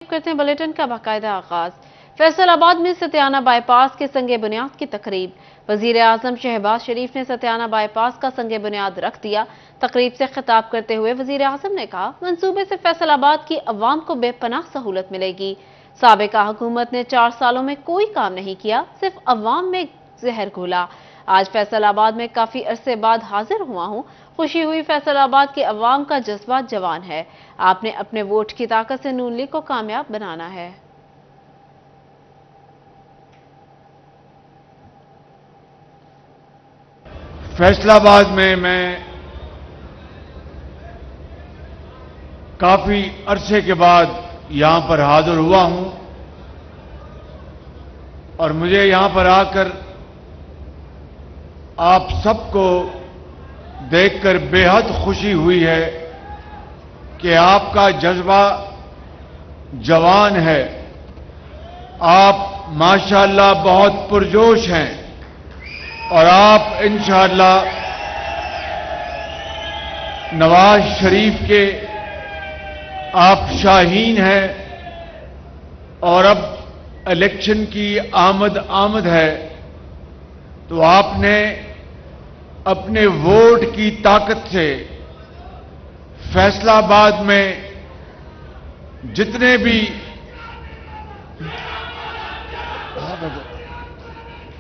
करते हैं बुलेटिन का बाकायदा आगाज। फैसलाबाद में सतियाना बाईपास के संगे बुनियाद की तकरीब। वजीर आजम शहबाज शरीफ ने सतियाना बाईपास का संगे बुनियाद रख दिया। तकरीब से खिताब करते हुए वजीर आजम ने कहा, मंसूबे से फैसलाबाद की अवाम को बेपनाह सहूलत मिलेगी। साबिका हुकूमत ने 4 सालों में कोई काम नहीं किया, सिर्फ अवाम में जहर घोला। आज फैसलाबाद में काफी अरसे बाद हाजिर हुआ हूं। खुशी हुई, फैसलाबाद के अवाम का जज्बा जवान है। आपने अपने वोट की ताकत से नून लीग को कामयाब बनाना है। फैसलाबाद में मैं काफी अरसे के बाद यहां पर हाजिर हुआ हूं और मुझे यहां पर आकर आप सबको देखकर बेहद खुशी हुई है कि आपका जज्बा जवान है। आप माशाअल्लाह बहुत पुरजोश हैं और आप इंशाअल्लाह नवाज शरीफ के आप शाहीन हैं और अब इलेक्शन की आमद है तो आपने अपने वोट की ताकत से फैसलाबाद में जितने भी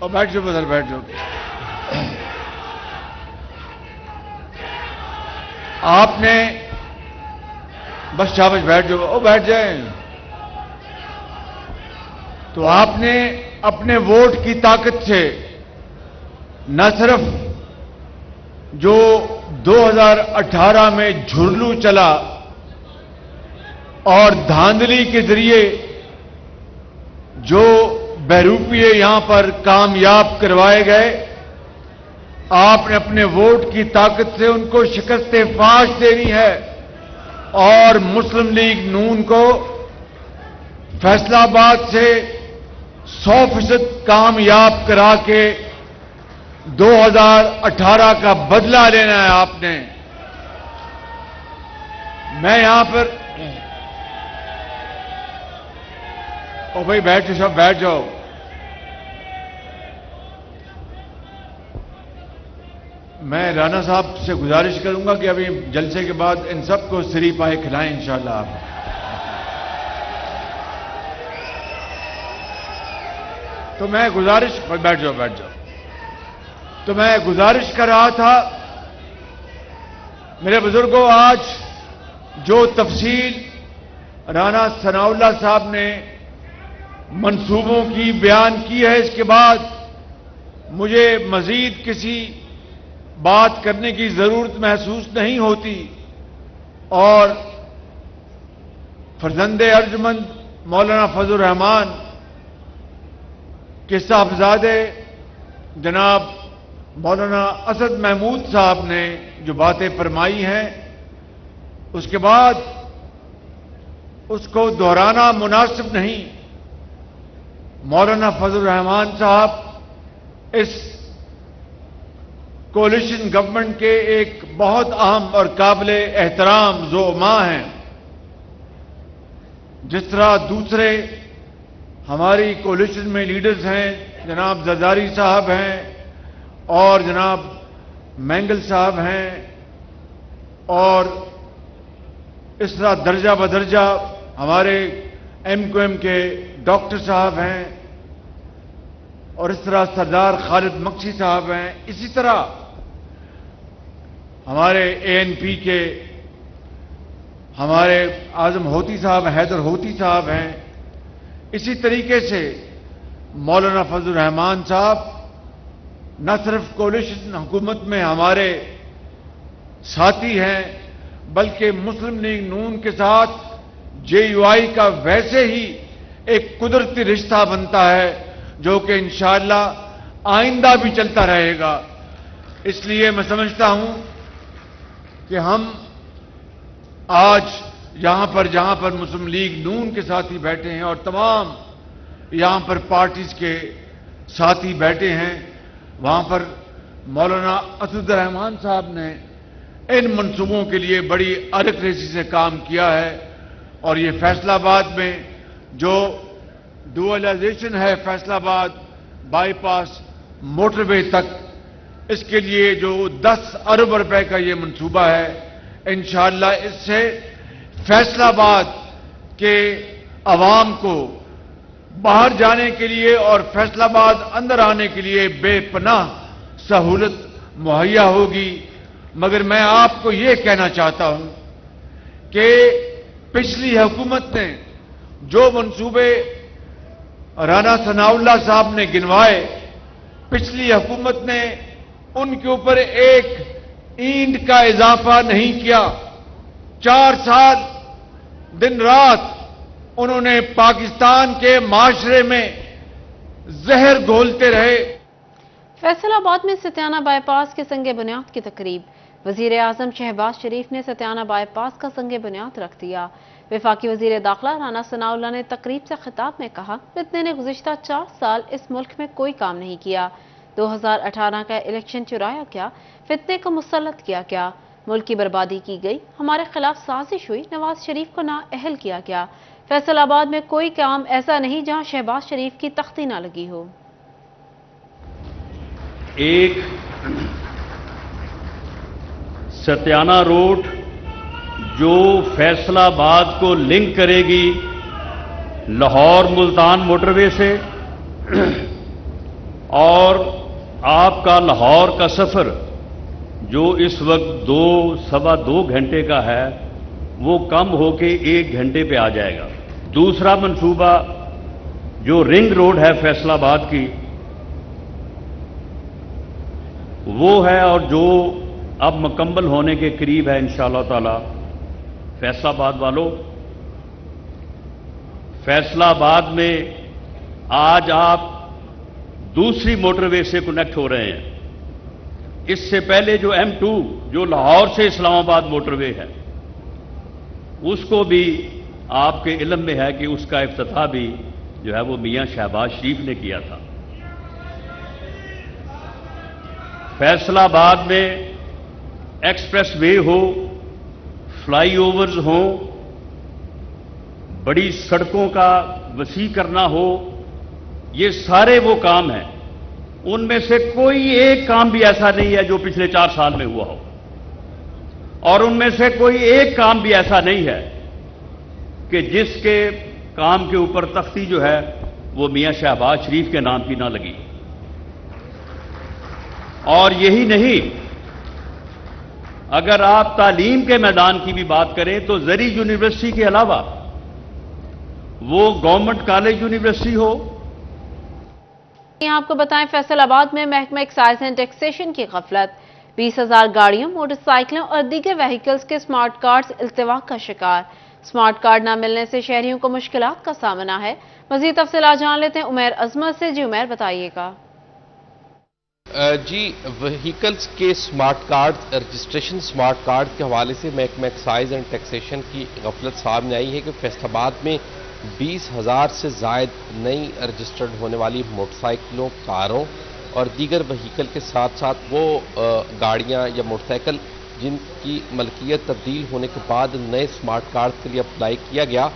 और बैठ जाओ, बदल बैठ जाओ। आपने बस शाबाश बैठ जाओ, ओ बैठ जाए। तो आपने अपने वोट की ताकत से न सिर्फ जो 2018 में झुरलू चला और धांधली के जरिए जो बहरूपिये यहां पर कामयाब करवाए गए, आपने अपने वोट की ताकत से उनको शिकस्त फाश देनी है और मुस्लिम लीग नून को फैसलाबाद से 100% कामयाब करा के 2018 का बदला लेना है आपने। मैं यहां पर ओ भाई बैठ जाओ, बैठ जाओ। मैं राना साहब से गुजारिश करूंगा कि अभी जलसे के बाद इन सबको सिरी पाए खिलाएं इंशाअल्लाह आप। तो मैं गुजारिश, बैठ जाओ, बैठ जाओ। तो मैं गुजारिश कर रहा था मेरे बुजुर्गों, आज जो तफसील राना सनाउल्लाह साहब ने मंसूबों की बयान की है, इसके बाद मुझे मजीद किसी बात करने की जरूरत महसूस नहीं होती और फरजंदे अर्जमंद मौलाना फजल रहमान के साहबजादे जनाब मौलाना असद महमूद साहब ने जो बातें फरमाई हैं, उसके बाद उसको दोहराना मुनासिब नहीं। मौलाना फजल रहमान साहब इस कोलिशन गवर्नमेंट के एक बहुत अहम और काबिल एहतराम ज़ोमा हैं। जिस तरह दूसरे हमारी कोलिशन में लीडर्स हैं, जनाब जरदारी साहब हैं और जनाब मैंगल साहब हैं, और इस तरह दर्जा बदर्जा हमारे एमक्यूएम के डॉक्टर साहब हैं और इस तरह सरदार खालिद मक्सी साहब हैं। इसी तरह हमारे एएनपी के हमारे आजम होती साहब, हैदर होती साहब हैं। इसी तरीके से मौलाना फजल रहमान साहब न सिर्फ कोलिशन हुकूमत में हमारे साथी हैं, बल्कि मुस्लिम लीग नून के साथ जेयूआई का वैसे ही एक कुदरती रिश्ता बनता है जो कि इंशाअल्लाह आइंदा भी चलता रहेगा। इसलिए मैं समझता हूं कि हम आज जहां पर मुस्लिम लीग नून के साथी बैठे हैं और तमाम यहां पर पार्टीज के साथी बैठे हैं, वहां पर मौलाना असद रहमान साहब ने इन मंसूबों के लिए बड़ी अरक रेसी से काम किया है और ये फैसलाबाद में जो डुअलाइजेशन है फैसलाबाद बाईपास मोटरवे तक, इसके लिए जो 10 अरब रुपए का ये मंसूबा है, इंशाअल्लाह इससे फैसलाबाद के अवाम को बाहर जाने के लिए और फैसलाबाद अंदर आने के लिए बेपनाह सहूलत मुहैया होगी। मगर मैं आपको ये कहना चाहता हूं कि पिछली हुकूमत ने जो मंसूबे राना सनाउल्लाह साहब ने गिनवाए, पिछली हुकूमत ने उनके ऊपर एक ईंट का इजाफा नहीं किया। 4 साल दिन रात उन्होंने पाकिस्तान के माशरे में जहर घोलते रहे। फैसलाबाद में सत्याना बाईपास के संगे बुनियाद की तकरीब। वजीर आजम शहबाज शरीफ ने सत्याना बाईपास का संगे बुनियाद रख दिया। वफाकी वजीर दाखिला राना सनाउल्लाह ने तकरीब से खिताब में कहा, फितने ने गुज़िश्ता 4 साल इस मुल्क में कोई काम नहीं किया। 2018 का इलेक्शन चुराया क्या, फितने को मुसल्लत किया क्या, मुल्क की बर्बादी की गई, हमारे खिलाफ साजिश हुई, नवाज शरीफ को नाअहल किया गया। फैसलाबाद में कोई काम ऐसा नहीं जहां शहबाज शरीफ की तख्ती ना लगी हो। एक सत्याना रोड जो फैसलाबाद को लिंक करेगी लाहौर मुल्तान मोटरवे से, और आपका लाहौर का सफर जो इस वक्त 2-2.25 घंटे का है, वो कम होके 1 घंटे पे आ जाएगा। दूसरा मंसूबा जो रिंग रोड है फैसलाबाद की, वो है और जो अब मुकम्मल होने के करीब है इंशाअल्लाह ताला। फैसलाबाद वालों, फैसलाबाद में आज आप दूसरी मोटरवे से कनेक्ट हो रहे हैं। इससे पहले जो M2 जो लाहौर से इस्लामाबाद मोटरवे है, उसको भी आपके इल्म में है कि उसका इफ्तिताह भी जो है वो मियां शहबाज शरीफ ने किया था। फैसलाबाद में एक्सप्रेस वे हो, फ्लाईओवर्स हो, बड़ी सड़कों का वसी करना हो, ये सारे वो काम हैं। उनमें से कोई एक काम भी ऐसा नहीं है जो पिछले 4 साल में हुआ हो, और उनमें से कोई एक काम भी ऐसा नहीं है कि जिसके काम के ऊपर तख्ती जो है वो मियां शहबाज शरीफ के नाम की ना लगी। और यही नहीं, अगर आप तालीम के मैदान की भी बात करें तो जरी यूनिवर्सिटी के अलावा वो गवर्नमेंट कॉलेज यूनिवर्सिटी हो। आपको बताएं, फैसलाबाद में महकमा एक्साइज एंड टैक्सेशन की गफलत। 20,000 गाड़ियों, मोटरसाइकिलों और दीगर व्हीकल्स के स्मार्ट कार्ड्स इल्तिवा का शिकार। स्मार्ट कार्ड न मिलने से शहरियों को मुश्किलात का सामना है। मजीद तफसीलात जान लेते हैं उमैर अजमत से। जी उमैर, बताइएगा। जी, व्हीकल्स के smart card, registration smart card के हवाले से महकमा एक्साइज एंड टैक्सेशन की गफलत सामने आई है कि फैसलाबाद में 20,000 से ज़ायद नई रजिस्टर्ड होने वाली मोटरसाइकिलों, कारों और दीगर व्हीकल के साथ साथ वो गाड़ियां या मोटरसाइकिल जिनकी मलकियत तब्दील होने के बाद नए स्मार्ट कार्ड के लिए अप्लाई किया गया,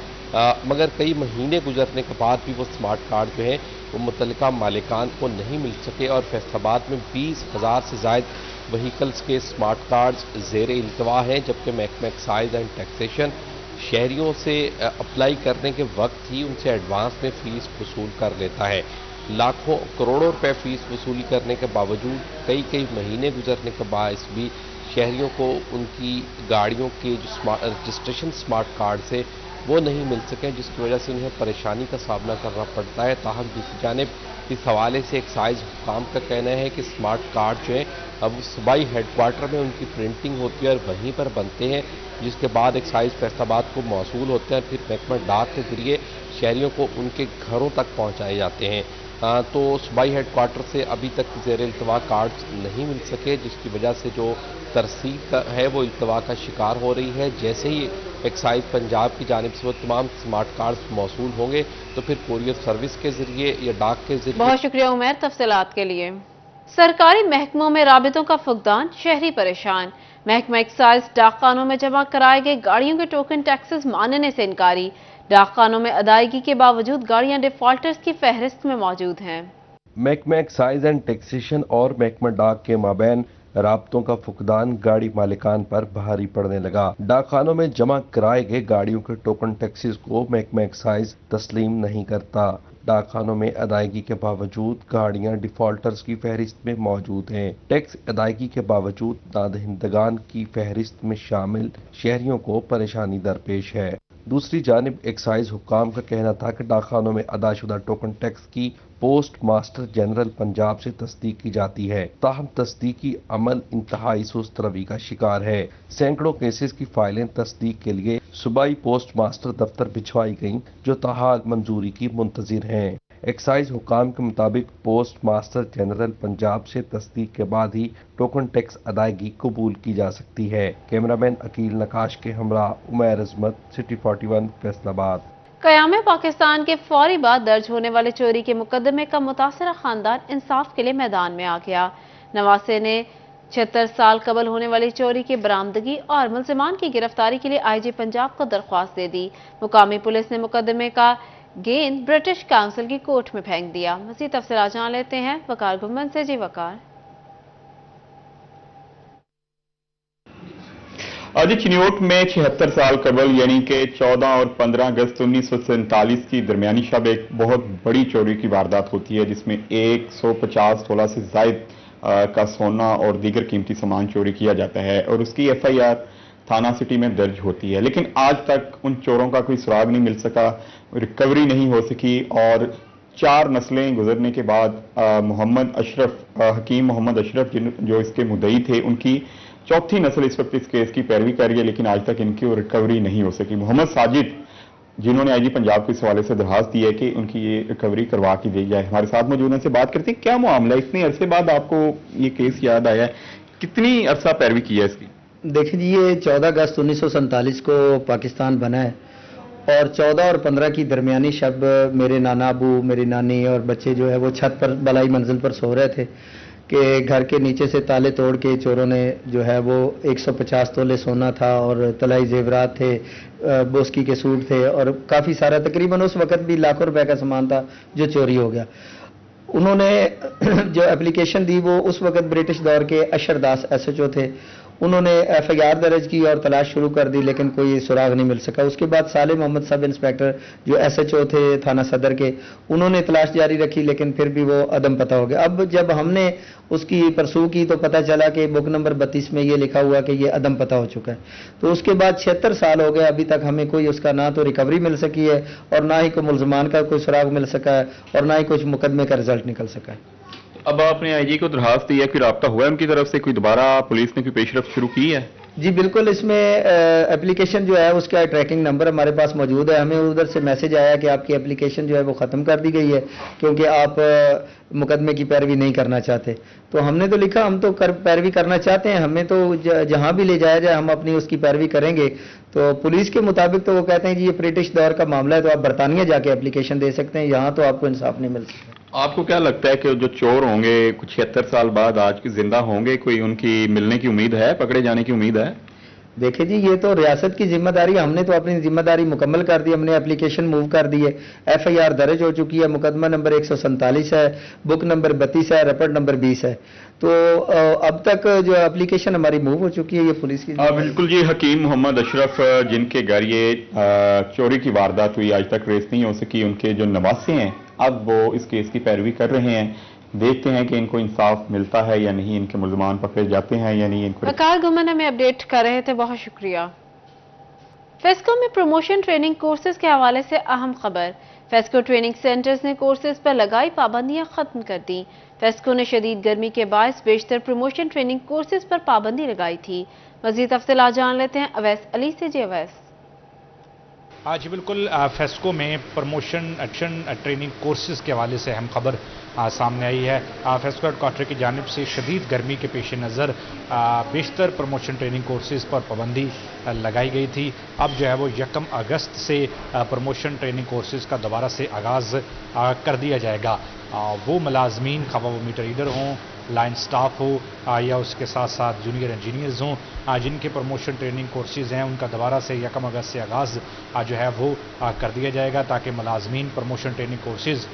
मगर कई महीने गुजरने के बाद भी वो स्मार्ट कार्ड जो है वो मुतल्लिका मालिकान को नहीं मिल सके और फैसलाबाद में 20,000 से ज़ायद व्हीकल्स के स्मार्ट कार्ड्स ज़ेर इल्तवा हैं, जबकि महकमा एक्साइज एंड टैक्सेशन शहरियों से अप्लाई करने के वक्त ही उनसे एडवांस में फ़ीस वसूल कर लेता है। लाखों करोड़ों रुपए फ़ीस वसूली करने के बावजूद कई महीने गुजरने के बायस भी शहरियों को उनकी गाड़ियों के जो रजिस्ट्रेशन स्मार्ट कार्ड से वो नहीं मिल सके, जिसकी वजह से उन्हें परेशानी का सामना करना पड़ता है। ताहम दूसरी जानिब इस हवाले से एक्साइज हुकाम का कहना है कि स्मार्ट कार्ड जो है अब सूबाई हेडक्वार्टर में उनकी प्रिंटिंग होती है और वहीं पर बनते हैं, जिसके बाद एक्साइज फैसलाबाद को मौसूल होते हैं, फिर महकमा डाक के जरिए शहरियों को उनके घरों तक पहुँचाए जाते हैं। तो सूबाई हेडक्वार्टर से अभी तक ज़ेर इल्तवा कार्ड नहीं मिल सके, जिसकी वजह से जो तरसील है वो इल्तवा का शिकार हो रही है। जैसे ही एक्साइज पंजाब की जानिब से वो तमाम स्मार्ट कार्ड मौसूल होंगे तो फिर कोरियर सर्विस के जरिए या डाक के जरिए। बहुत शुक्रिया उमैर तफसीलात के लिए। सरकारी महकमों में राबितों का फुकदान, शहरी परेशान। महकमा एक्साइज डाकखानों में जमा कराए गए गाड़ियों के टोकन टैक्सेस मानने से इनकारी। डाक खानों में अदायगी के बावजूद गाड़ियां डिफॉल्टर्स की फहरिस्त में मौजूद हैं। महकमा एक्साइज एंड टैक्सेशन और महकमा डाक के माबैन राब्तों का फुकदान गाड़ी मालिकान पर भारी पड़ने लगा। डाक खानों में जमा कराए गए गाड़ियों के टोकन टैक्सेस को महकमा एक्साइज तस्लीम नहीं करता। डाक खानों में अदायगी के बावजूद गाड़ियां डिफॉल्टर्स की फहरिस्त में मौजूद हैं। टैक्स अदायगी के बावजूद नादहिंदगान की फहरिस्त में शामिल शहरियों को परेशानी दरपेश है। दूसरी जानिब एक्साइज हुक्काम का कहना था कि डाक खानों में अदाशुदा टोकन टैक्स की पोस्ट मास्टर जनरल पंजाब से तस्दीक की जाती है, ताहम तस्दीकी अमल इंतहाई सुस्त रवि का शिकार है। सैकड़ों केसेस की फाइलें तस्दीक के लिए सूबाई पोस्ट मास्टर दफ्तर भिजवाई गईं, जो ताहाल मंजूरी की मुंतजिर हैं। एक्साइज हुकाम के मुताबिक पोस्ट मास्टर जनरल पंजाब से तस्दीक के बाद ही टोकन टैक्स अदायगी कबूल की जा सकती है। कैमरामैन अकील नकाश के हमरा उमैर अजमत, सिटी 41 फैसलाबाद। क़याम पाकिस्तान के फौरी बाद दर्ज होने वाले चोरी के मुकदमे का मुतासरा खानदान इंसाफ के लिए मैदान में आ गया। नवासे ने 76 साल कबल होने वाली चोरी की बरामदगी और मुलजिमान की गिरफ्तारी के लिए आईजी पंजाब को दरख्वास्त दे दी। मुकामी पुलिस ने मुकदमे का गेंद ब्रिटिश काउंसिल की कोर्ट में फेंक दिया। मज़ीद तफसीलात जान लेते हैं वकार गुम्मन से। जी वकार। आज चिन्योट में 76 साल कबल यानी कि 14 और 15 अगस्त 1947 की दरमियानी शब एक बहुत बड़ी चोरी की वारदात होती है, जिसमें 150 तोला से जायद का सोना और दीगर कीमती सामान चोरी किया जाता है और उसकी FIR थाना सिटी में दर्ज होती है। लेकिन आज तक उन चोरों का कोई सुराग नहीं मिल सका, रिकवरी नहीं हो सकी और 4 नस्लें गुजरने के बाद मोहम्मद अशरफ, हकीम मोहम्मद अशरफ जो इसके मुद्दई थे, उनकी चौथी नस्ल इस वक्त इस केस की पैरवी कर रही है, लेकिन आज तक इनकी रिकवरी नहीं हो सकी। मोहम्मद साजिद, जिन्होंने आईजी पंजाब को इस हवाले से दरखास्त दी है कि उनकी ये रिकवरी करवा की दी जाए, हमारे साथ मौजूद हैं, से बात करते हैं। क्या मामला है, इतने अरसे बाद आपको ये केस याद आया है, कितनी अरसा पैरवी की है इसकी? देखिए जी, ये 14 अगस्त 1947 को पाकिस्तान बना है और 14 और 15 की दरमियानी शब मेरे नाना अबू, मेरी नानी और बच्चे जो है वो छत पर बलाई मंजिल पर सो रहे थे कि घर के नीचे से ताले तोड़ के चोरों ने जो है वो 150 तोले सोना था और तलाई जेवरात थे, बोस्की के सूट थे और काफ़ी सारा, तकरीबन उस वक़्त भी लाखों रुपए का सामान था जो चोरी हो गया। उन्होंने जो एप्लीकेशन दी वो उस वक़्त ब्रिटिश दौर के अशरदास SHO थे, उन्होंने FIR दर्ज की और तलाश शुरू कर दी, लेकिन कोई सुराग नहीं मिल सका। उसके बाद साले मोहम्मद सब इंस्पेक्टर जो SHO थे थाना सदर के, उन्होंने तलाश जारी रखी, लेकिन फिर भी वो अदम पता हो गया। अब जब हमने उसकी परसू की तो पता चला कि बुक नंबर 32 में ये लिखा हुआ कि ये अदम पता हो चुका है। तो उसके बाद 76 साल हो गए, अभी तक हमें कोई उसका ना तो रिकवरी मिल सकी है और ना ही कोई मुलजमान का कोई सुराग मिल सका है और ना ही कुछ मुकदमे का रिजल्ट निकल सका है। अब आपने आईजी को दरखास्त दी है, कोई राब्ता हुआ है उनकी तरफ से, कोई दोबारा पुलिस ने कोई पेशरफ्त शुरू की है? जी बिल्कुल, इसमें एप्लीकेशन जो है उसका ट्रैकिंग नंबर हमारे पास मौजूद है। हमें उधर से मैसेज आया कि आपकी एप्लीकेशन जो है वो ख़त्म कर दी गई है क्योंकि आप मुकदमे की पैरवी नहीं करना चाहते। तो हमने तो लिखा हम तो पैरवी करना चाहते हैं, हमें तो जहां भी ले जाया जाए हम अपनी उसकी पैरवी करेंगे। तो पुलिस के मुताबिक तो वो कहते हैं जी ये ब्रिटिश दौर का मामला है, तो आप बरतानिया जाके एप्लीकेशन दे सकते हैं, यहाँ तो आपको इंसाफ नहीं मिल सकता। आपको क्या लगता है कि जो चोर होंगे कुछ 76 साल बाद आज की जिंदा होंगे, कोई उनकी मिलने की उम्मीद है, पकड़े जाने की उम्मीद है? देखिए जी, ये तो रियासत की जिम्मेदारी, हमने तो अपनी जिम्मेदारी मुकम्मल कर दी, हमने एप्लीकेशन मूव कर दी है, FIR दर्ज हो चुकी है, मुकदमा नंबर 147 है, बुक नंबर 32 है, रपट नंबर 20 है। तो अब तक जो एप्लीकेशन हमारी मूव हो चुकी है, ये पुलिस की बिल्कुल जी। हकीम मोहम्मद अशरफ जिनके घर ये चोरी की वारदात हुई, आज तक रेस नहीं हो सकी, उनके जो नवासे हैं अब वो इस केस की पैरवी कर रहे हैं। देखते हैं कि इनको इंसाफ मिलता है या नहीं, इनके मुल्ज़मान पकड़े जाते हैं या नहीं। इनको वकार गुमन हमें अपडेट कर रहे थे, बहुत शुक्रिया। फेस्को में प्रमोशन ट्रेनिंग कोर्सेज के हवाले से अहम खबर। फेस्को ट्रेनिंग सेंटर्स ने कोर्सेज पर लगाई पाबंदियां खत्म कर दी। फेस्को ने शदीद गर्मी के बायस बेशतर प्रमोशन ट्रेनिंग कोर्सेज पर पाबंदी लगाई थी। मजीद तफसीलात जान लेते हैं अवैस अली से। जी अवैस। जी बिल्कुल, फेस्को में प्रमोशन एक्शन ट्रेनिंग कोर्सेज के हवाले से अहम खबर सामने आई है। फेस्को हेडक्वार्टर की जानिब से शदीद गर्मी के पेश नज़र बेशतर प्रमोशन ट्रेनिंग कोर्सेज पर पाबंदी लगाई गई थी। अब जो है वो 1 अगस्त से प्रमोशन ट्रेनिंग कोर्सेज का दोबारा से आगाज़ कर दिया जाएगा। वो मुलाजमीन खवा वो मीटर रीडर हों, लाइन स्टाफ हो या उसके साथ साथ जूनियर इंजीनियर्स हों, जिनके प्रमोशन ट्रेनिंग कोर्सेज़ हैं उनका दोबारा से 1 अगस्त से आगाज़ जो है वो कर दिया जाएगा, ताकि मुलाजमीन प्रमोशन ट्रेनिंग कोर्सेज़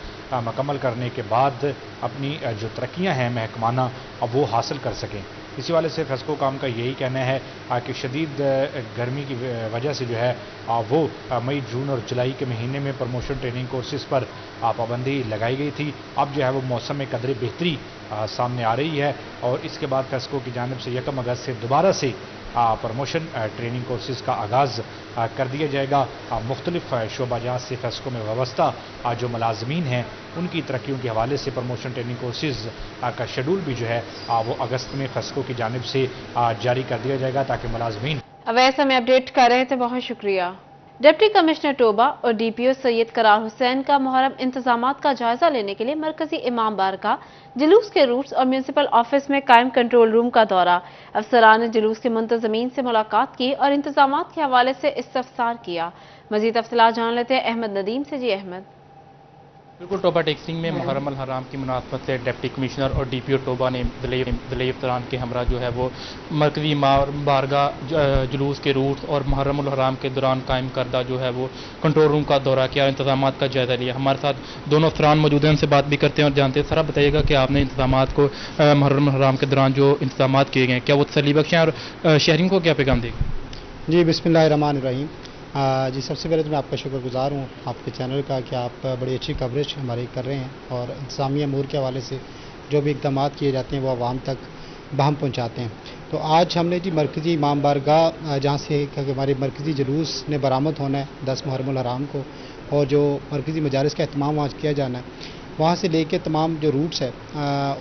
मुकम्मल करने के बाद अपनी जो तरक्कियाँ हैं महकमाना वो हासिल कर सकें। इसी वाले से फेस्को काम का यही कहना है कि शदीद गर्मी की वजह से जो है वो मई, जून और जुलाई के महीने में प्रमोशन ट्रेनिंग कोर्सेज़ पर पाबंदी लगाई गई थी। अब जो है वो मौसम में कदरे बेहतरी सामने आ रही है और इसके बाद फेस्को की जानिब से 1 अगस्त से दोबारा से प्रमोशन ट्रेनिंग कोर्सेज़ का आगाज़ कर दिया जाएगा। मुख्तलिफ शोबाजात से फेस्को में वाबस्ता जो मुलाजमीन हैं उनकी तरक्कियों के हवाले से प्रमोशन ट्रेनिंग कोर्सेज़ का शेड्यूल भी जो है वो अगस्त में फेस्को की जानिब से जारी कर दिया जाएगा, ताकि मुलाजमीन। अवैस हमें अपडेट कर रहे थे, बहुत शुक्रिया। डिप्टी कमिश्नर टोबा और डीपीओ सैयद करार हुसैन का मुहर्रम इंतजामात का जायजा लेने के लिए मरकजी इमाम बारगाह, जुलूस के रूट्स और म्यूनसिपल ऑफिस में कायम कंट्रोल रूम का दौरा। अफसरान ने जुलूस के मुंतजमीन से मुलाकात की और इंतजामात के हवाले से इस्तफसार किया। मजीद तफसीलात जान लेते हैं अहमद नदीम से। जी अहमद। बिल्कुल, टोबा टेक्सिंग में मुहर्रम अल हराम की मुनासबत से डिप्टी कमिश्नर और डीपीओ टोबा ने दिलीप इफ्तारान के हमरा जो है वो मरकजी बारगाह, जुलूस के रूट्स और मुहर्रम अल हराम के दौरान कायम करदा जो है वो कंट्रोल रूम का दौरा किया, इंतजाम का जायजा लिया। हमारे साथ दोनों अफसरान मौजूद हैं, उनसे बात भी करते हैं और जानते हैं। सर, बताइएगा कि आपने इंतजाम को मुहर्रम अल हराम के दौरान जो इंतजाम किए गए हैं, क्या वो तसल्ली बख्श हैं और शहरियों को क्या पैगाम देंगे? जी, बिस्मिल्लाहिर्रहमानिर्रहीम। जी, सबसे पहले तो मैं आपका शुक्रगुजार हूँ आपके चैनल का कि आप बड़ी अच्छी कवरेज हमारी कर रहे हैं और इंतजामी अमूर के हवाले से जो भी इक़दाम किए जाते हैं वो आवाम तक बहम पहुँचाते हैं। तो आज हमने जी मरकज़ी इमाम बारगाह, जहाँ से हमारे मरकज़ी जुलूस ने बरामद होना है 10 मुहर्रम अल हराम को, और जो मरकज़ी मजालिस का एहतमाम वहाँ किया जाना है, वहाँ से लेके तमाम जो रूट्स है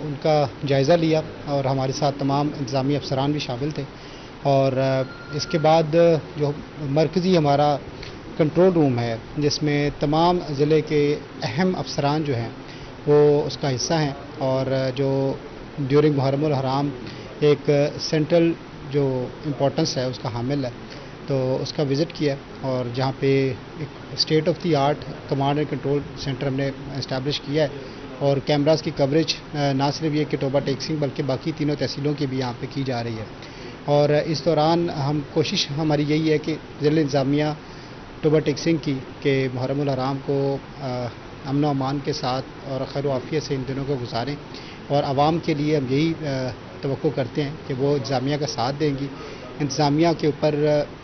उनका जायज़ा लिया और हमारे साथ तमाम इंतजामी अफसरान भी शामिल थे। और इसके बाद जो मरकज़ी हमारा कंट्रोल रूम है जिसमें तमाम ज़िले के अहम अफसरान जो हैं वो उसका हिस्सा हैं और जो ड्यूरिंग मुहर्रम अल हराम एक सेंट्रल जो इम्पोर्टेंस है उसका हामिल है, तो उसका विज़िट किया और जहाँ पे एक state of the art command and control centre हमने इस्टेब्लिश किया है और कैमरास की कवरेज ना सिर्फ ये कि टोबा टेक्सिंग बल्कि बाकी तीनों तहसीलों की भी यहाँ पे की जा रही है। और इस दौरान हम कोशिश हमारी यही है कि ज़िला इंतज़ामिया टोबा टेक्सिंग की कि मुहर्रम अल हराम को अमन व अमान के साथ और खैर आफियत से इन दिनों को गुजारें और आवाम के लिए हम यही तवक्को करते हैं कि वो इंतज़ामिया का साथ देंगी, इंतज़ामिया के ऊपर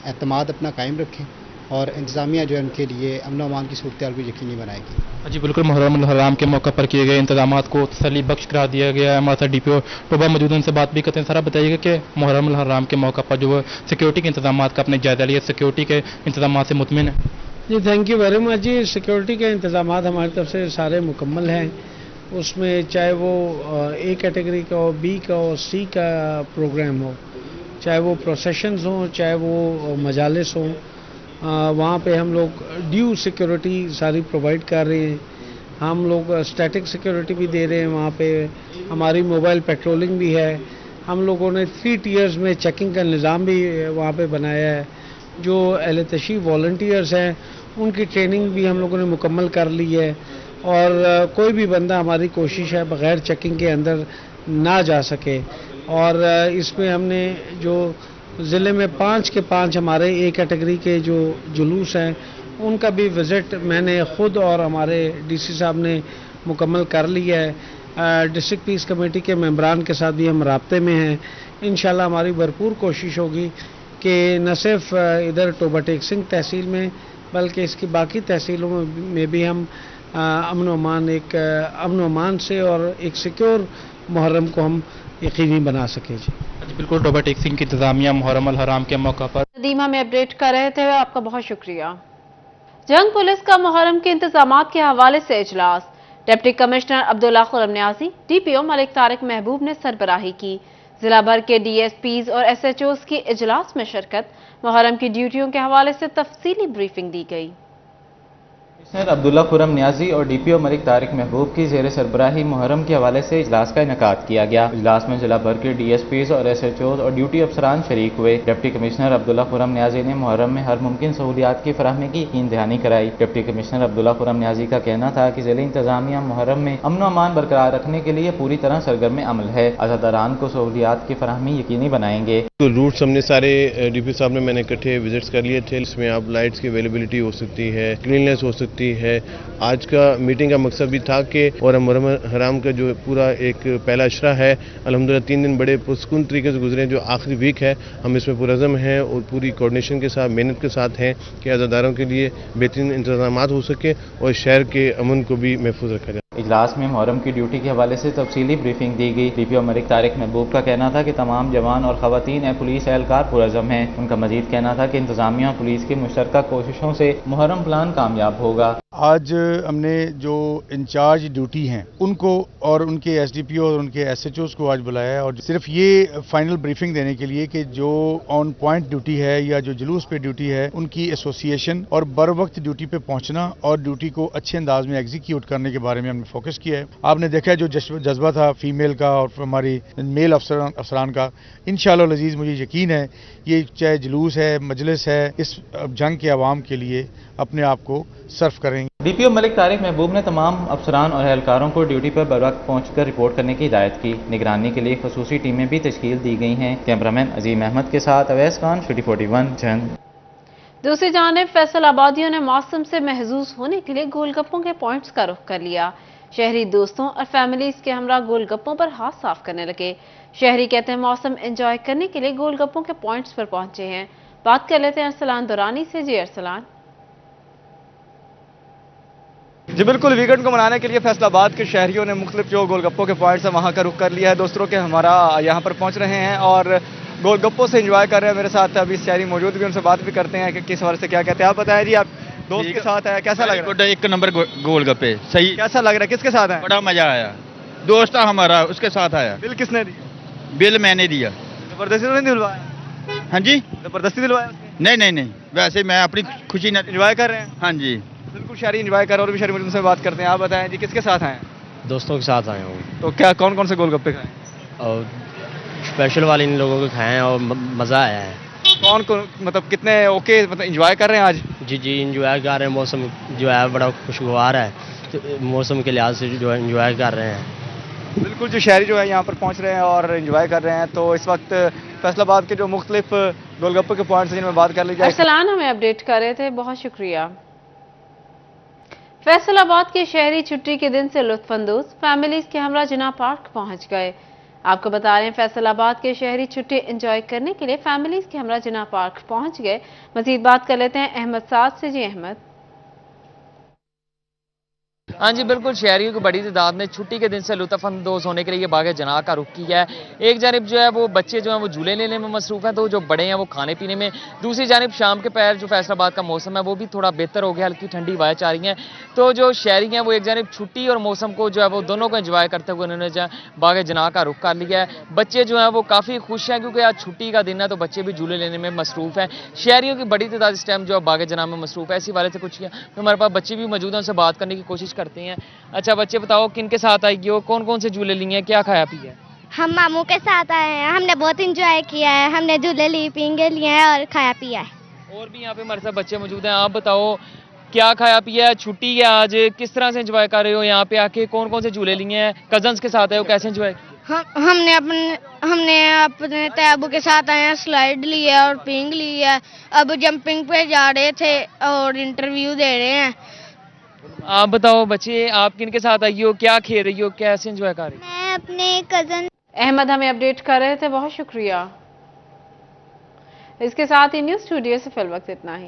एतमाद अपना कायम रखें और इंतज़ामिया जो है उनके लिए अमन व अमान की सूरत को यकीनी बनाएगी। जी बिल्कुल, मुहर्रम अल हराम के मौके पर किए गए इंतजाम को तसल्ली बख्श करार दिया गया है। हमारे साथ डीपीओ टोबा मौजूद हैं, उनसे बात भी करते हैं। सारा बताइएगा कि मुहर्रम अल हराम के मौके पर जो सिक्योरिटी के इंतजाम का अपने जायजा लिया, सिक्योरिटी के इंतजाम से मुतमिन है? जी, थैंक यू वेरी मच। जी, सिक्योरिटी के इंतजाम हमारी तरफ से सारे मुकम्मल हैं। उसमें चाहे वो ए कैटेगरी का हो, बी का हो, सी का प्रोग्राम हो, चाहे वो प्रोसेशंस हों, चाहे वो मजालिस हों, वहाँ पे हम लोग ड्यू सिक्योरिटी सारी प्रोवाइड कर रहे हैं। हम लोग स्टैटिक सिक्योरिटी भी दे रहे हैं, वहाँ पे हमारी मोबाइल पेट्रोलिंग भी है। हम लोगों ने 3 टियर्स में चेकिंग का निज़ाम भी वहाँ पे बनाया है। जो अहले तशरीफ़ वॉलंटियर्स हैं उनकी ट्रेनिंग भी हम लोगों ने मुकम्मल कर ली है और कोई भी बंदा, हमारी कोशिश है बग़ैर चेकिंग के अंदर ना जा सके। और इसमें हमने जो ज़िले में 5 के 5 हमारे ए कैटेगरी के जो जुलूस हैं उनका भी विज़िट मैंने ख़ुद और हमारे डीसी साहब ने मुकम्मल कर लिया है। डिस्ट्रिक्ट पीस कमेटी के मेंबरान के साथ भी हम राब्ते में हैं। इंशाल्लाह हमारी भरपूर कोशिश होगी कि न सिर्फ इधर टोबा टेक्सिंग तहसील में बल्कि इसकी बाकी तहसीलों में भी हम अमन व अमान से और एक सिक्योर मुहर्रम को हम यकीनी बना सकें। जी बिल्कुल, टोबा टेक्सिंग की इंतजामिया मुहर्रम अल हराम के मौका पर नदीमा में अपडेट कर रहे थे, आपका बहुत शुक्रिया। जंग पुलिस का मुहर्रम के इंतजामात के हवाले से इजलास, deputy commissioner Abdullah Khurram Niazi, DPO Malik Tariq महबूब ने सरबराही की। जिला भर के डीएसपीज और एसएचओज की इजलास में शिरकत, मुहर्रम की ड्यूटियों के हवाले से तफसीली ब्रीफिंग दी गई। कमिश्नर अब्दुल्ला खुरम नियाजी और DPO मलिक तारिक महबूब की ज़ेर सरबराही मुहर्रम के हवाले से इजलास का इनेकाद किया गया। इजलास में जिला भर के DSPs और SHOs और ड्यूटी अफसरान शरीक हुए। डिप्टी कमिश्नर अब्दुल्ला खुरम नियाजी ने मुहर्रम में हर मुमकिन सहूलियात की फराहमी की यकीन दहानी कराई। डिप्टी कमिश्नर अब्दुल्ला खुरम नियाजी का कहना था कि ज़िले इंतजामिया मुहर्रम में अमन व अमान बरकरार रखने के लिए पूरी तरह सरगर्म अमल है। अज़ादारान को सहूलियात की फराहमी यकीनी बनाएंगे। तो रूट्स हमने सारे DP साहब ने मैंने इकट्ठे विजिट्स कर लिए थे। इसमें आप लाइट्स की अवेलेबिलिटी हो सकती है, क्लीननेस हो सकती है। आज का मीटिंग का मकसद भी था कि और मुहर्रम हराम का जो पूरा एक पहला अशरा है, अल्हम्दुलिल्लाह 3 दिन बड़े पुरसकून तरीके से गुजरे। जो आखिरी वीक है हम इसमें पुरअज़म हैं और पूरी कोऑर्डिनेशन के साथ मेहनत के साथ हैं कि अज़ादारों के लिए बेहतरीन इंतजामात हो सके और शहर के अमन को भी महफूज रखा जाए। इजलास में मुहर्रम की ड्यूटी के हवाले से तफसीली ब्रीफिंग दी गई। DPO मलिक तारिक महबूब का कहना था कि तमाम जवान और ख़वातीन पुलिस एहलकार पुरअज़म हैं। उनका मजीद कहना था कि इंतजामिया और पुलिस की मुश्तरका कोशिशों से मुहर्रम प्लान कामयाब होगा। आज हमने जो इंचार्ज ड्यूटी हैं उनको और उनके SDPO और उनके SHOs को आज बुलाया है और सिर्फ ये फाइनल ब्रीफिंग देने के लिए कि जो ऑन पॉइंट ड्यूटी है या जो जुलूस पे ड्यूटी है उनकी एसोसिएशन और बर वक्त ड्यूटी पे पहुंचना और ड्यूटी को अच्छे अंदाज में एग्जीक्यूट करने के बारे में हमने फोकस किया है। आपने देखा है जो जज्बा था फीमेल का और हमारी मेल अफसरान का, इंशाअल्लाह अज़ीज़ मुझे यकीन है ये चाहे जुलूस है, मजलिस है, इस जंग के अवाम के लिए अपने आप को सर्व करेंगे। DPO मलिक तारिक महबूब ने तमाम अफसरान और एहलकारों को ड्यूटी पर बर वक्त पहुंचकर रिपोर्ट करने की हिदायत की। निगरानी के लिए खसूसी टीमें भी तश्कील दी गई हैं। कैमरामैन अजीम अहमद के साथ अवैस खान, सिटी 41 जंग। दूसरी जानिब फैसलाबादियों ने मौसम से महजूज होने के लिए गोलगप्पों के पॉइंट्स का रुख कर लिया। शहरी दोस्तों और फैमिलीज के हमरा गोलगप्पों पर हाथ साफ करने लगे। शहरी कहते हैं मौसम एंजॉय करने के लिए गोलगप्पों के पॉइंट्स पर पहुंचे हैं। बात कर लेते हैं अरसलान दुरानी से। जी अरसलान। जी बिल्कुल, वीकेंड को मनाने के लिए फैसलाबाद के शहरियों ने मुख्तलिफ जो गोलगप्पों के पॉइंट्स हैं वहाँ का रुख कर लिया है। दोस्तों के हमारा यहाँ पर पहुँच रहे हैं और गोलगप्पों से एंजॉय कर रहे हैं। मेरे साथ अभी शहरी मौजूद भी, उनसे बात भी करते हैं कि किस हवाले से क्या कहते हैं। आप बताएं जी, आप दोस्त के साथ है, कैसा लग रहा है? एक नंबर गोलगप्पे सही। कैसा लग रहा है, किसके साथ है? बड़ा मजा आया। दोस्त हमारा उसके साथ आया। बिल किसने दिया? बिल मैंने दिया। जबरदस्ती तो नहीं दिलवाया? हाँ जी, जबरदस्ती दिलवाया? नहीं, वैसे मैं अपनी खुशी न एंजॉय कर रहे हैं। हाँ जी बिल्कुल, शहरी एंजॉय कर, और भी शहरी मुझे उनसे बात करते हैं। आप बताएं जी, किसके साथ आए? दोस्तों के साथ आए हूँ। तो क्या कौन कौन से गोलगप्पे खाए? और स्पेशल वाले इन लोगों को खाए हैं और मज़ा आया है। कौन मतलब कितने ओके, मतलब एंजॉय कर रहे हैं आज? जी एंजॉय कर रहे हैं। मौसम जो है बड़ा खुशगवार है, तो मौसम के लिहाज से जो है एंजॉय कर रहे हैं। बिल्कुल, जो शहरी जो है यहाँ पर पहुँच रहे हैं और एंजॉय कर रहे हैं। तो इस वक्त फैसलाबाद के जो मुख्तलिफ गोलगप्पे के पॉइंट्स हैं जिनमें बात कर ली जाए। अरसलान हमें अपडेट कर रहे थे, बहुत शुक्रिया। फैसलाबाद के शहरी छुट्टी के दिन से लुत्फानंदोज, फैमिलीज के हमरा जिना पार्क पहुंच गए। आपको बता रहे हैं फैसलाबाद के शहरी छुट्टी एंजॉय करने के लिए फैमिलीज के हमरा जिना पार्क पहुंच गए। मजीद बात कर लेते हैं अहमद साद से। जी अहमद। हाँ जी बिल्कुल, शहरियों की बड़ी तादाद ने छुट्टी के दिन से लुत्फानंदोज होने के लिए बाग जना का रुख किया है। एक जानिब जो है वो बच्चे जो हैं वो झूले लेने में मसरूफ़ हैं, तो जो बड़े हैं वो खाने पीने में। दूसरी जानिब शाम के पहर जो फैसलाबाद का मौसम है वो भी थोड़ा बेहतर हो गया, हल्की ठंडी हवाएं आ रही हैं। तो जो शहरी हैं वो एक जानिब छुट्टी और मौसम को जो है वो दोनों को एंजॉय करते हुए उन्होंने जो बाग जना का रुख कर लिया है। बच्चे जो हैं वो काफ़ी खुश हैं क्योंकि आज छुट्टी का दिन है, तो बच्चे भी झूले लेने में मसरूफ़ हैं। शहरियों की बड़ी तादाद इस टाइम जो बाग जना में मसरूफ़ है। इसी वाले से कुछ हमारे पास बच्चे भी मौजूद हैं, उनसे बात करने की कोशिश करते हैं। अच्छा बच्चे बताओ, किन के साथ आई हो, कौन कौन से झूले लिए हैं, क्या खाया पिया? हम मामू के साथ आए हैं, हमने बहुत एंजॉय किया है, हमने झूले लिए, पींगे लिए हैं और खाया पिया है। और भी यहाँ पे हमारे साथ बच्चे मौजूद हैं। आप बताओ क्या खाया पिया है, छुट्टी है आज, किस तरह से एंजॉय कर रहे हो यहाँ पे आके, कौन कौन से झूले लिए हैं, कजन्स के साथ आए हो, कैसे एंजॉय किया? हमने अपने तैबू के साथ आए हैं, स्लाइड ली है और पिंग ली है। अब जंपिंग पे जा रहे थे और इंटरव्यू दे रहे हैं। आप बताओ बच्चे, आप किन के साथ आई हो, क्या खेल रही हो, कैसे एंजॉय कर रही हो? मैं अपने कजन। अहमद हमें अपडेट कर रहे थे, बहुत शुक्रिया। इसके साथ ही न्यूज़ स्टूडियो से फिल वक्त इतना ही।